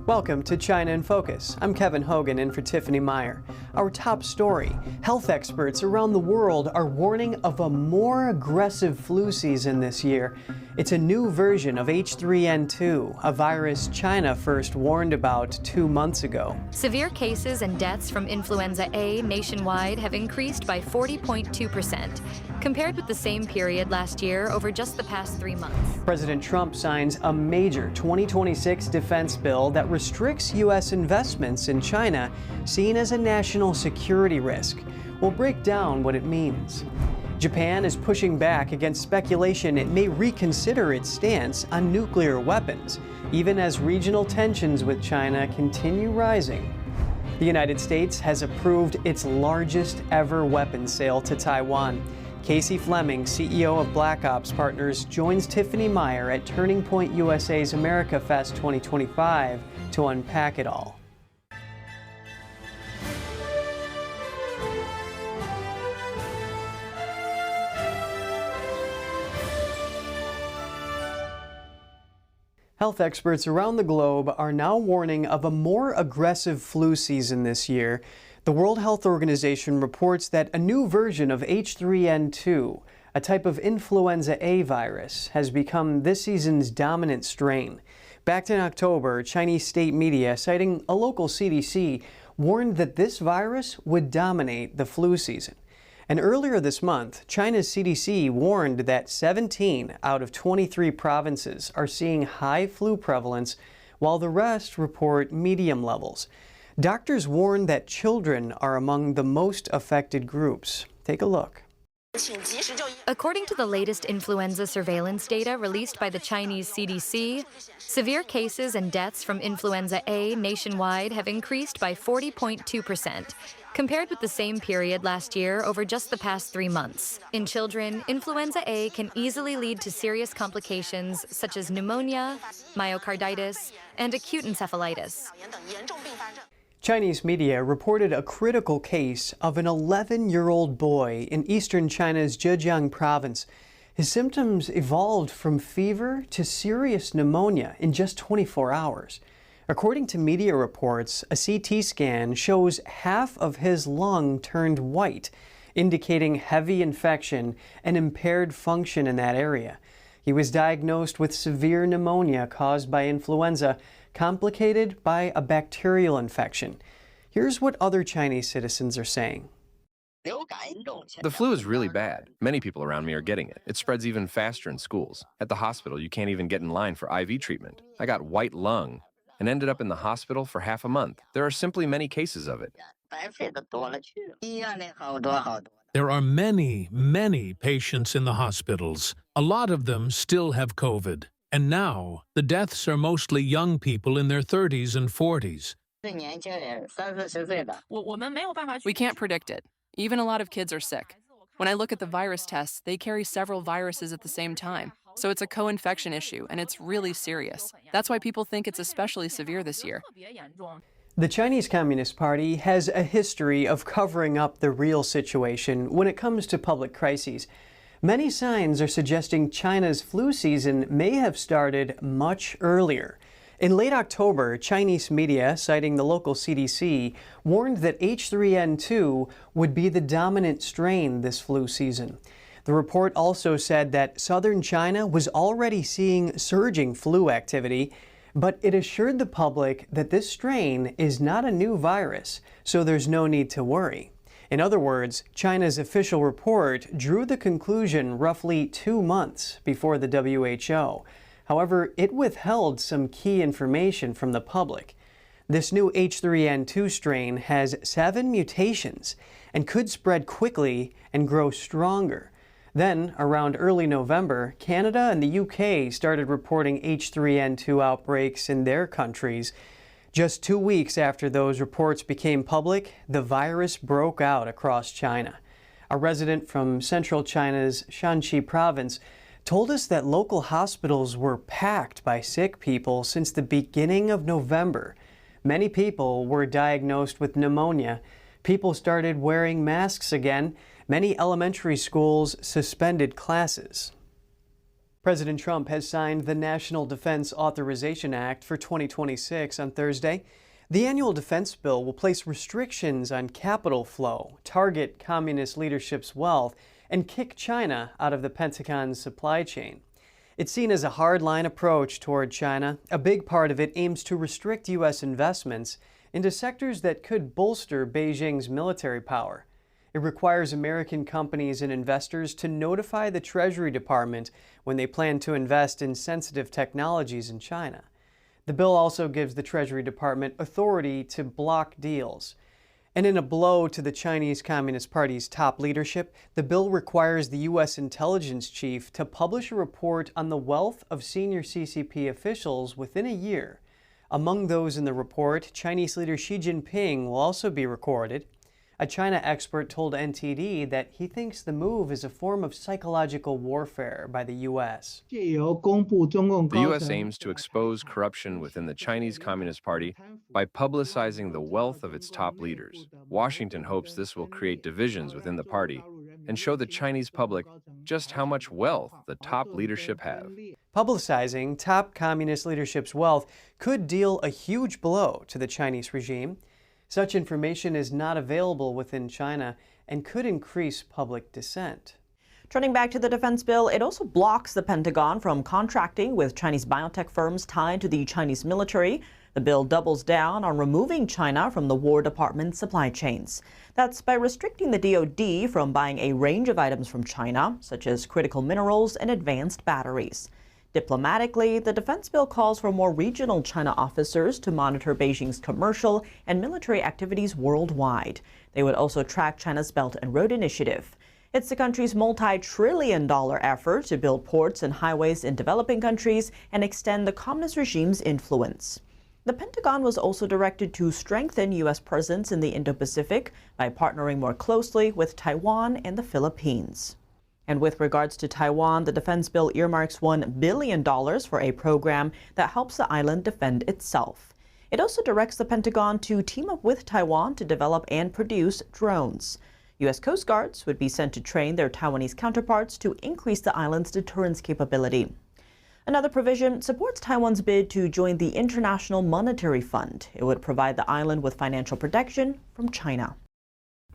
Welcome to China in Focus. I'm Kevin Hogan in for Tiffany Meyer. Our top story, health experts around the world are warning of a more aggressive flu season this year. It's a new version of H3N2, a virus China first warned about 2 months ago. Severe cases and deaths from influenza A nationwide have increased by 40.2%, compared with the same period last year over just the past 3 months. President Trump signs a major 2026 defense bill that restricts U.S. investments in China, seen as a national security risk. We'll break down what it means. Japan is pushing back against speculation it may reconsider its stance on nuclear weapons, even as regional tensions with China continue rising. The United States has approved its largest ever weapons sale to Taiwan. Casey Fleming, CEO of Black Ops Partners, joins Tiffany Meyer at Turning Point USA's America Fest 2025 to unpack it all. Health experts around the globe are now warning of a more aggressive flu season this year. The World Health Organization reports that a new version of H3N2, a type of influenza A virus, has become this season's dominant strain. Back in October, Chinese state media, citing a local CDC, warned that this virus would dominate the flu season. And earlier this month, China's CDC warned that 17 out of 23 provinces are seeing high flu prevalence, while the rest report medium levels. Doctors warn that children are among the most affected groups. Take a look. According to the latest influenza surveillance data released by the Chinese CDC, severe cases and deaths from influenza A nationwide have increased by 40.2%, compared with the same period last year over just the past 3 months. In children, influenza A can easily lead to serious complications such as pneumonia, myocarditis, and acute encephalitis. Chinese media reported a critical case of an 11-year-old boy in eastern China's Zhejiang province. His symptoms evolved from fever to serious pneumonia in just 24 hours. According to media reports, a CT scan shows half of his lung turned white, indicating heavy infection and impaired function in that area. He was diagnosed with severe pneumonia caused by influenza, complicated by a bacterial infection. Here's what other Chinese citizens are saying. The flu is really bad. Many people around me are getting it. It spreads even faster in schools. At the hospital, you can't even get in line for IV treatment. I got white lung and ended up in the hospital for half a month. There are simply many cases of it. There are many patients in the hospitals. A lot of them still have COVID. And now, the deaths are mostly young people in their 30s and 40s. We can't predict it. Even a lot of kids are sick. When I look at the virus tests, they carry several viruses at the same time. So it's a co-infection issue, and it's really serious. That's why people think it's especially severe this year. The Chinese Communist Party has a history of covering up the real situation when it comes to public crises. Many signs are suggesting China's flu season may have started much earlier. In late October, Chinese media, citing the local CDC, warned that H3N2 would be the dominant strain this flu season. The report also said that southern China was already seeing surging flu activity, but it assured the public that this strain is not a new virus, so there's no need to worry. In other words, China's official report drew the conclusion roughly 2 months before the WHO. However, it withheld some key information from the public. This new H3N2 strain has 7 mutations and could spread quickly and grow stronger. Then, around early November, Canada and the UK started reporting H3N2 outbreaks in their countries. Just 2 weeks after those reports became public, the virus broke out across China. A resident from central China's Shanxi province told us that local hospitals were packed by sick people since the beginning of November. Many people were diagnosed with pneumonia. People started wearing masks again. Many elementary schools suspended classes. President Trump has signed the National Defense Authorization Act for 2026 on Thursday. The annual defense bill will place restrictions on capital flow, target communist leadership's wealth, and kick China out of the Pentagon's supply chain. It's seen as a hardline approach toward China. A big part of it aims to restrict U.S. investments into sectors that could bolster Beijing's military power. It requires American companies and investors to notify the Treasury Department when they plan to invest in sensitive technologies in China. The bill also gives the Treasury Department authority to block deals. And in a blow to the Chinese Communist Party's top leadership, the bill requires the U.S. intelligence chief to publish a report on the wealth of senior CCP officials within a year. Among those in the report, Chinese leader Xi Jinping will also be recorded. A China expert told NTD that he thinks the move is a form of psychological warfare by the U.S. The U.S. aims to expose corruption within the Chinese Communist Party by publicizing the wealth of its top leaders. Washington hopes this will create divisions within the party and show the Chinese public just how much wealth the top leadership have. Publicizing top communist leadership's wealth could deal a huge blow to the Chinese regime. Such information is not available within China and could increase public dissent. Turning back to the defense bill, it also blocks the Pentagon from contracting with Chinese biotech firms tied to the Chinese military. The bill doubles down on removing China from the War Department's supply chains. That's by restricting the DoD from buying a range of items from China, such as critical minerals and advanced batteries. Diplomatically, the defense bill calls for more regional China officers to monitor Beijing's commercial and military activities worldwide. They would also track China's Belt and Road Initiative. It's the country's multi-trillion-dollar effort to build ports and highways in developing countries and extend the communist regime's influence. The Pentagon was also directed to strengthen U.S. presence in the Indo-Pacific by partnering more closely with Taiwan and the Philippines. And with regards to Taiwan, the defense bill earmarks $1 billion for a program that helps the island defend itself. It also directs the Pentagon to team up with Taiwan to develop and produce drones. U.S. Coast Guards would be sent to train their Taiwanese counterparts to increase the island's deterrence capability. Another provision supports Taiwan's bid to join the International Monetary Fund. It would provide the island with financial protection from China.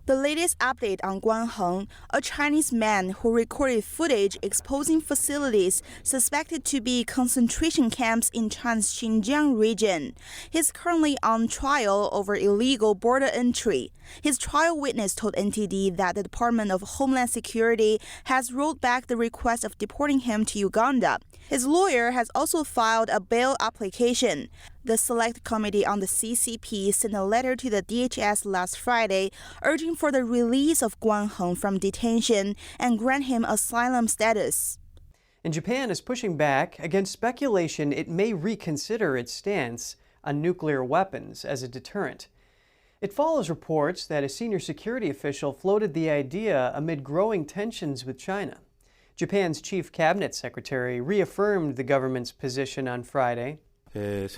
The latest update on Guan Heng, a Chinese man who recorded footage exposing facilities suspected to be concentration camps in China's Xinjiang region. He's currently on trial over illegal border entry. His trial witness told NTD that the Department of Homeland Security has rolled back the request of deporting him to Uganda. His lawyer has also filed a bail application. The Select Committee on the CCP sent a letter to the DHS last Friday urging for the release of Guan Heng from detention and grant him asylum status. And Japan is pushing back against speculation it may reconsider its stance on nuclear weapons as a deterrent. It follows reports that a senior security official floated the idea amid growing tensions with China. Japan's chief cabinet secretary reaffirmed the government's position on Friday. Since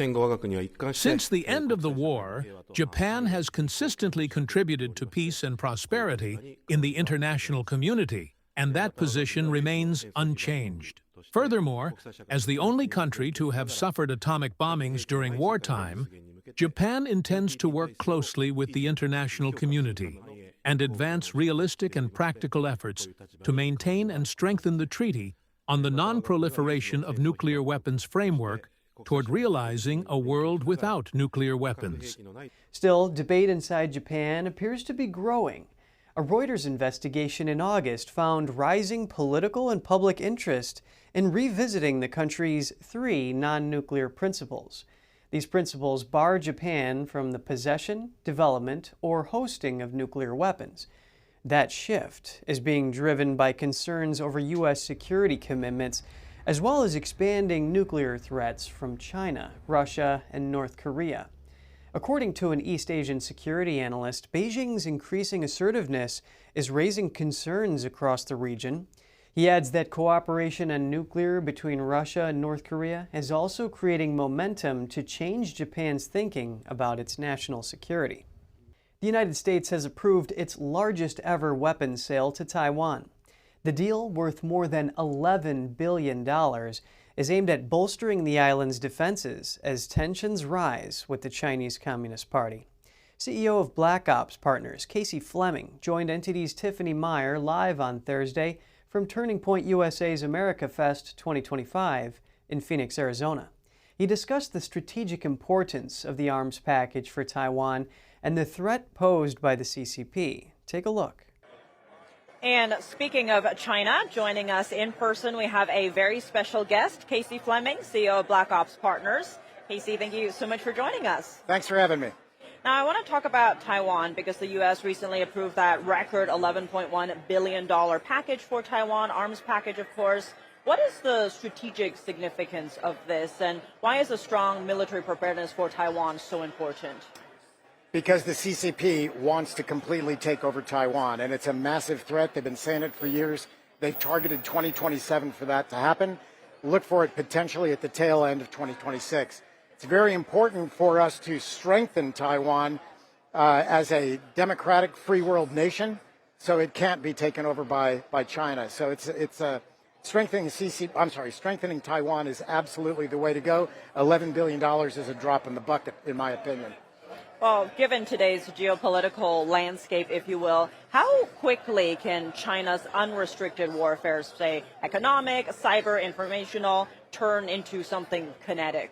the end of the war, Japan has consistently contributed to peace and prosperity in the international community, and that position remains unchanged. Furthermore, as the only country to have suffered atomic bombings during wartime, Japan intends to work closely with the international community and advance realistic and practical efforts to maintain and strengthen the treaty on the non-proliferation of nuclear weapons framework toward realizing a world without nuclear weapons. Still, debate inside Japan appears to be growing. A Reuters investigation in August found rising political and public interest in revisiting the country's 3 non-nuclear principles. These principles bar Japan from the possession, development, or hosting of nuclear weapons. That shift is being driven by concerns over U.S. security commitments, as well as expanding nuclear threats from China, Russia, and North Korea. According to an East Asian security analyst, Beijing's increasing assertiveness is raising concerns across the region. He adds that cooperation on nuclear between Russia and North Korea is also creating momentum to change Japan's thinking about its national security. The United States has approved its largest ever weapons sale to Taiwan. The deal, worth more than $11 billion, is aimed at bolstering the island's defenses as tensions rise with the Chinese Communist Party. CEO of Black Ops Partners, Casey Fleming, joined NTD's Tiffany Meyer live on Thursday from Turning Point USA's America Fest 2025 in Phoenix, Arizona. He discussed the strategic importance of the arms package for Taiwan and the threat posed by the CCP. Take a look. And speaking of China, joining us in person, we have a very special guest, Casey Fleming, CEO of Black Ops Partners. Casey, thank you so much for joining us. Thanks for having me. Now, I want to talk about Taiwan because the U.S. recently approved that record $11.1 billion package for Taiwan, arms package, of course. What is the strategic significance of this, and why is a strong military preparedness for Taiwan so important? Because the CCP wants to completely take over Taiwan, and it's a massive threat. They've been saying it for years. They've targeted 2027 for that to happen. Look for it potentially at the tail end of 2026. It's very important for us to strengthen Taiwan as a democratic, free world nation, so it can't be taken over by China. So it's strengthening Taiwan is absolutely the way to go. $11 billion is a drop in the bucket, in my opinion. Well, given today's geopolitical landscape, if you will, how quickly can China's unrestricted warfare, say economic, cyber, informational, turn into something kinetic?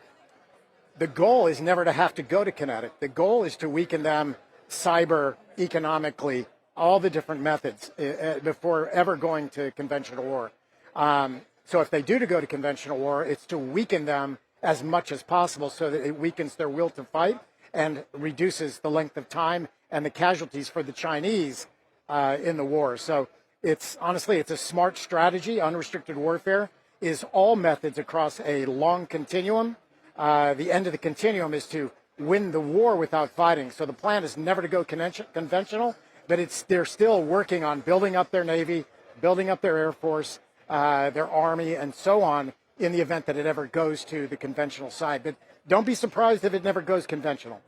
The goal is never to have to go to kinetic. The goal is to weaken them cyber, economically, all the different methods before ever going to conventional war. So if they do to go to conventional war, it's to weaken them as much as possible so that it weakens their will to fight and reduces the length of time and the casualties for the Chinese in the war. So it's a smart strategy. Unrestricted warfare is all methods across a long continuum. The end of the continuum is to win the war without fighting. So the plan is never to go conventional, but they're still working on building up their Navy, building up their Air Force, their Army, and so on in the event that it ever goes to the conventional side. But don't be surprised if it never goes conventional.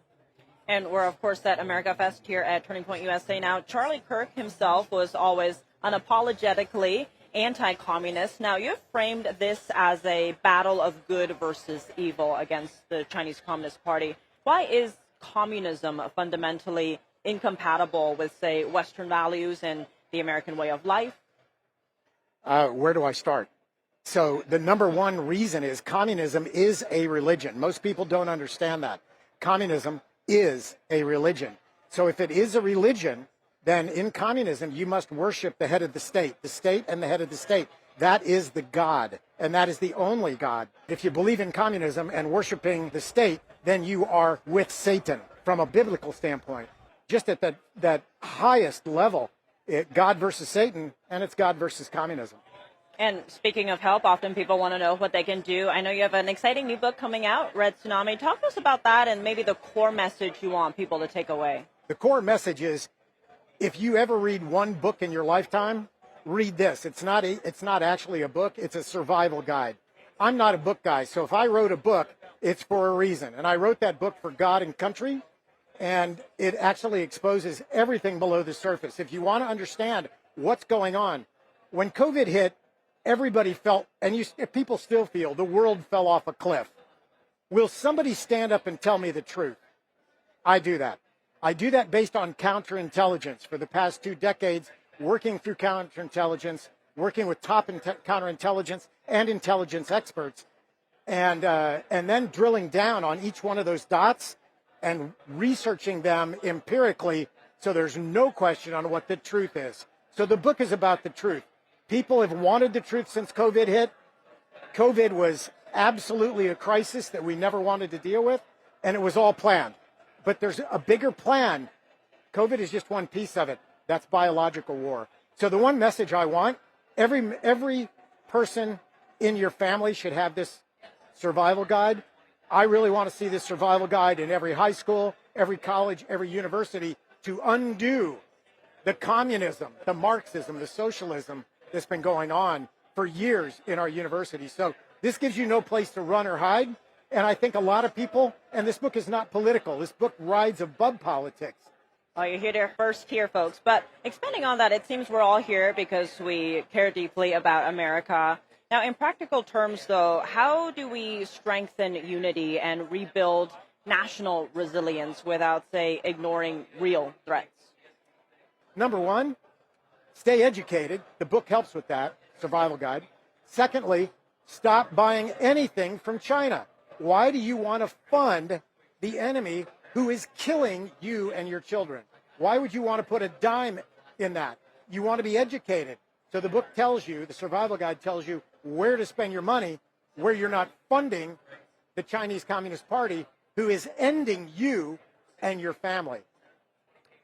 And we're, of course, at America Fest here at Turning Point USA. Now, Charlie Kirk himself was always unapologetically anti-communist. Now, you've framed this as a battle of good versus evil against the Chinese Communist Party. Why is communism fundamentally incompatible with, say, Western values and the American way of life? Where do I start? So the number one reason is communism is a religion. Most people don't understand that. Communism is a religion. So if it is a religion, then in communism, you must worship the head of the state and the head of the state. That is the God, and that is the only God. If you believe in communism and worshiping the state, then you are with Satan from a biblical standpoint. Just at that highest level, God versus Satan, and it's God versus communism. And speaking of help, often people want to know what they can do. I know you have an exciting new book coming out, Red Tsunami. Talk to us about that and maybe the core message you want people to take away. The core message is, if you ever read one book in your lifetime, read this. It's not actually a book. It's a survival guide. I'm not a book guy, so if I wrote a book, it's for a reason. And I wrote that book for God and country, and it actually exposes everything below the surface. If you want to understand what's going on, when COVID hit, everybody felt, and people still feel, the world fell off a cliff. Will somebody stand up and tell me the truth? I do that. I do that based on counterintelligence. For the past 2 decades, working through counterintelligence, working with top counterintelligence and intelligence experts, and then drilling down on each one of those dots and researching them empirically so there's no question on what the truth is. So the book is about the truth. People have wanted the truth since COVID hit. COVID was absolutely a crisis that we never wanted to deal with, and it was all planned. But there's a bigger plan. COVID is just one piece of it. That's biological war. So the one message I want, every person in your family should have this survival guide. I really want to see this survival guide in every high school, every college, every university to undo the communism, the Marxism, the socialism that's been going on for years in our universities. So this gives you no place to run or hide. And I think a lot of people, and this book is not political, this book rides above politics. Well, you heard it first here, folks. But expanding on that, it seems we're all here because we care deeply about America. Now, in practical terms, though, how do we strengthen unity and rebuild national resilience without, say, ignoring real threats? Number one, stay educated. The book helps with that, survival guide. Secondly, stop buying anything from China. Why do you want to fund the enemy who is killing you and your children? Why would you want to put a dime in that? You want to be educated. So the book tells you, the survival guide tells you where to spend your money, where you're not funding the Chinese Communist Party, who is ending you and your family.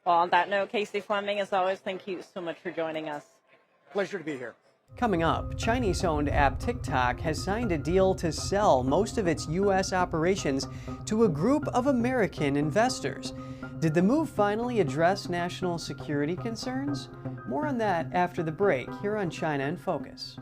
Well, on that note, Casey Fleming, as always, thank you so much for joining us. Pleasure to be here. Coming up, Chinese-owned app TikTok has signed a deal to sell most of its U.S. operations to a group of American investors. Did the move finally address national security concerns? More on that after the break here on China in Focus.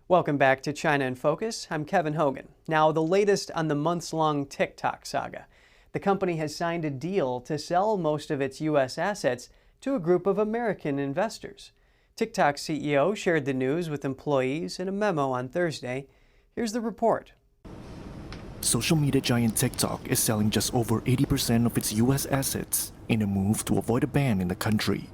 Welcome back to China in Focus. I'm Kevin Hogan. Now, the latest on the months-long TikTok saga. The company has signed a deal to sell most of its U.S. assets to a group of American investors. TikTok's CEO shared the news with employees in a memo on Thursday. Here's the report. Social media giant TikTok is selling just over 80% of its U.S. assets in a move to avoid a ban in the country.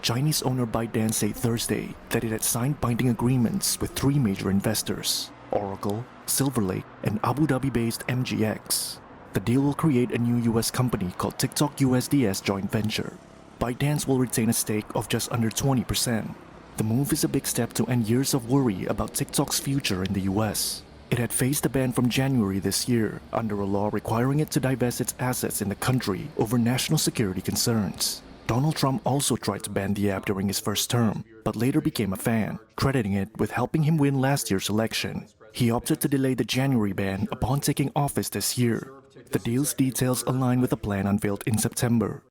Chinese owner ByteDance said Thursday that it had signed binding agreements with three major investors, Oracle, Silver Lake, and Abu Dhabi-based MGX. The deal will create a new U.S. company called TikTok USDS joint venture. ByteDance will retain a stake of just under 20%. The move is a big step to end years of worry about TikTok's future in the U.S. It had faced a ban from January this year under a law requiring it to divest its assets in the country over national security concerns. Donald Trump also tried to ban the app during his first term, but later became a fan, crediting it with helping him win last year's election. He opted to delay the January ban upon taking office this year. The deal's details align with a plan unveiled in September.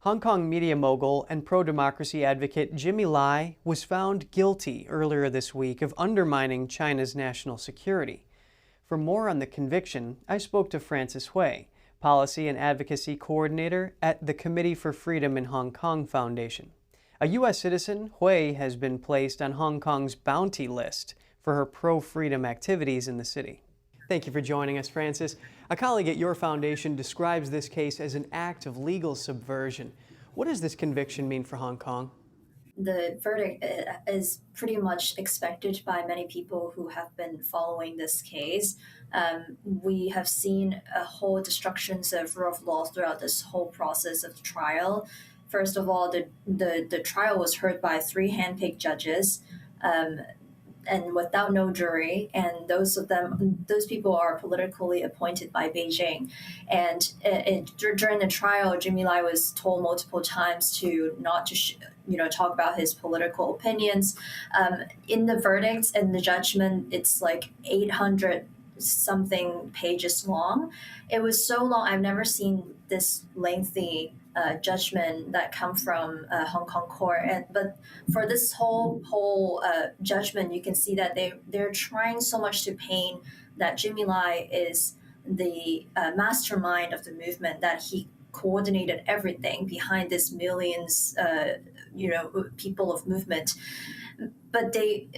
Hong Kong media mogul and pro-democracy advocate Jimmy Lai was found guilty earlier this week of undermining China's national security. For more on the conviction, I spoke to Francis Hui, Policy and Advocacy Coordinator at the Committee for Freedom in Hong Kong Foundation. A U.S. citizen, Hui has been placed on Hong Kong's bounty list for her pro-freedom activities in the city. Thank you for joining us, Francis. A colleague at your foundation describes this case as an act of legal subversion. What does this conviction mean for Hong Kong? The verdict is pretty much expected by many people who have been following this case. We have seen a whole destructions of rule of law throughout this whole process of the trial. First of all, the trial was heard by three handpicked judges. And without no jury, and those people are politically appointed by Beijing. And during the trial, Jimmy Lai was told multiple times to not to talk about his political opinions. In the verdicts and the judgment, it's like 800 something pages long. It was so long. I've never seen this lengthy judgment that come from Hong Kong court. But for this whole judgment, you can see that they're trying so much to paint that Jimmy Lai is the mastermind of the movement, that he coordinated everything behind this millions, people of movement. But they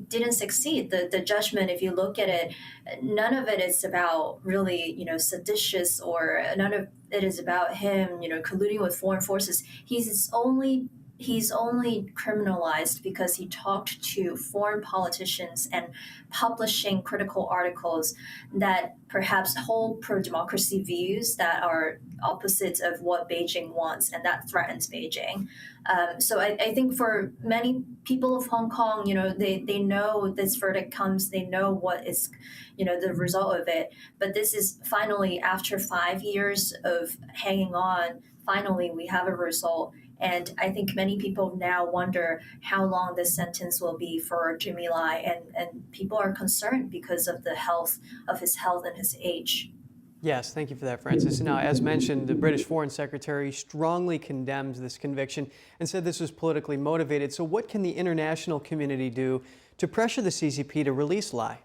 didn't succeed. The judgment, if you look at it, none of it is about really, seditious, or none of it is about him, colluding with foreign forces. He's only criminalized because he talked to foreign politicians and publishing critical articles that perhaps hold pro-democracy views that are opposites of what Beijing wants, and that threatens Beijing. So I think for many people of Hong Kong, they know this verdict comes, they know what is, the result of it. But this is finally, after 5 years of hanging on, finally we have a result. And I think many people now wonder how long this sentence will be for Jimmy Lai, and people are concerned because of his health and his age. Yes, thank you for that, Francis. Now, as mentioned, the British Foreign Secretary strongly condemns this conviction and said this was politically motivated. So what can the international community do to pressure the CCP to release Lai?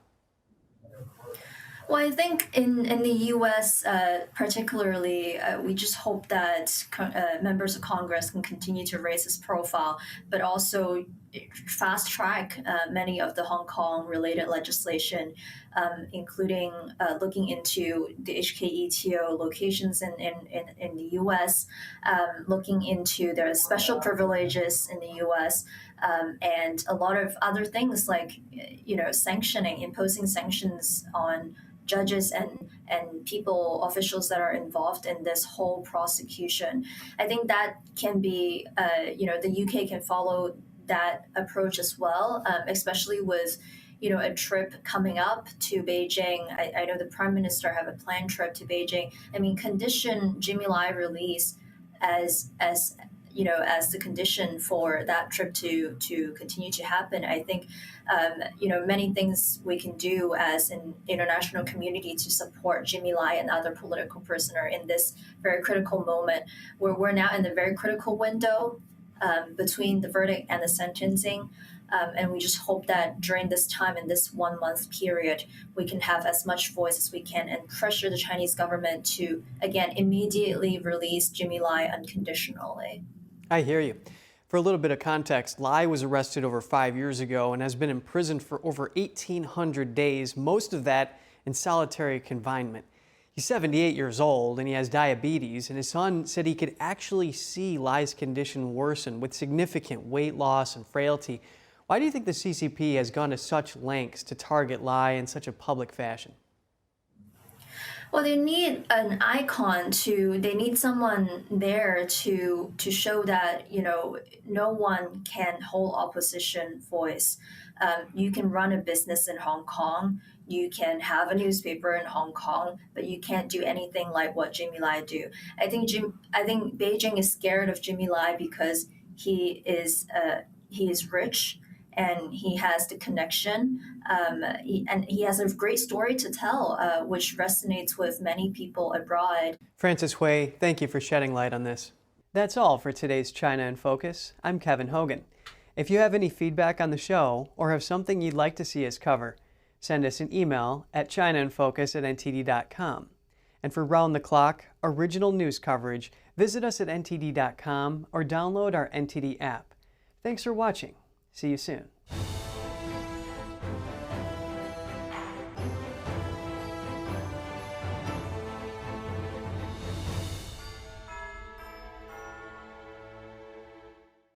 Well, I think in the U.S. Particularly, we just hope that members of Congress can continue to raise his profile, but also fast track many of the Hong Kong related legislation, including looking into the HKETO locations in the U.S., looking into their special privileges in the U.S., and a lot of other things like, imposing sanctions on judges and people, officials that are involved in this whole prosecution. I think that can be, the UK can follow that approach as well, especially with, a trip coming up to Beijing. I know the Prime Minister have a planned trip to Beijing. I mean, condition Jimmy Lai release as the condition for that trip to continue to happen. I think, many things we can do as an international community to support Jimmy Lai and other political prisoner in this very critical moment, where we're now in the very critical window between the verdict and the sentencing. And we just hope that during this time, in this 1 month period, we can have as much voice as we can and pressure the Chinese government to, again, immediately release Jimmy Lai unconditionally. I hear you. For a little bit of context, Lai was arrested over 5 years ago and has been imprisoned for over 1,800 days, most of that in solitary confinement. He's 78 years old and he has diabetes, and his son said he could actually see Lai's condition worsen with significant weight loss and frailty. Why do you think the CCP has gone to such lengths to target Lai in such a public fashion? Well, they need an icon they need someone there to show that, no one can hold opposition voice. You can run a business in Hong Kong, you can have a newspaper in Hong Kong, but you can't do anything like what Jimmy Lai do. I think Beijing is scared of Jimmy Lai because he is rich, and he has the connection, and he has a great story to tell, which resonates with many people abroad. Francis Hui, thank you for shedding light on this. That's all for today's China in Focus. I'm Kevin Hogan. If you have any feedback on the show or have something you'd like to see us cover, send us an email at chinainfocus@ntd.com. And for round-the-clock, original news coverage, visit us at ntd.com or download our NTD app. Thanks for watching. See you soon.